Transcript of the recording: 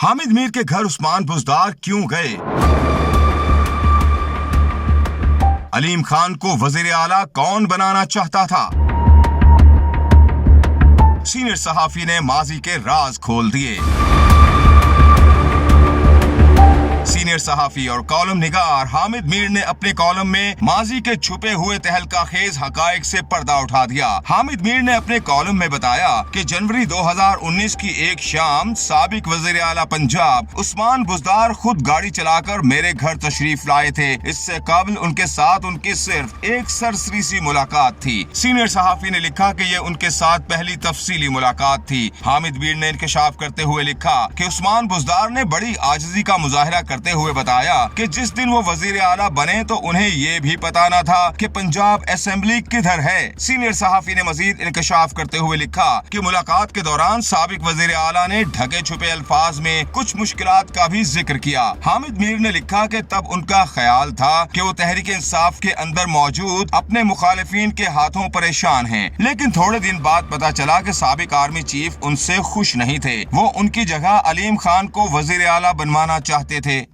हामिद मीर के घर उस्मान बुज़दार क्यों गए? अलीम खान को वज़ीर आला कौन बनाना चाहता था? सीनियर सहाफ़ी ने माजी के राज खोल दिए। सीनियर सहाफ़ी और कॉलम निगार हामिद मीर ने अपने कॉलम में माजी के छुपे हुए तहलका खेज हकायक से पर्दा उठा दिया। हामिद मीर ने अपने कॉलम में बताया कि जनवरी 2019 की एक शाम साबिक वज़ीर आला पंजाब उस्मान बुज़दार खुद गाड़ी चलाकर मेरे घर तशरीफ लाए थे। इससे कबल उनके साथ उनकी सिर्फ एक सरसरी सी मुलाकात थी। सीनियर सहाफ़ी ने लिखा कि ये उनके साथ पहली तफसीली मुलाकात थी। हामिद मीर ने इंकशाफ करते हुए लिखा कि उस्मान बुज़दार ने बड़ी आजिज़ी का मुजाहिरा करते हुए बताया कि जिस दिन वो वजीर आला बने तो उन्हें ये भी पता न था कि पंजाब असेंबली किधर है। सीनियर सहाफ़ी ने मजीद इंकशाफ करते हुए लिखा कि मुलाकात के दौरान साबिक वजीर आला ने ढके छुपे अल्फाज में कुछ मुश्किलात का भी जिक्र किया। हामिद मीर ने लिखा कि तब उनका ख्याल था कि वो तहरीक इंसाफ के अंदर मौजूद अपने मुखालिफिन के हाथों परेशान हैं, लेकिन थोड़े दिन बाद पता चला कि साबिक आर्मी चीफ उनसे खुश नहीं थे। वो उनकी जगह अलीम खान को वजीर आला बनवाना चाहते थे।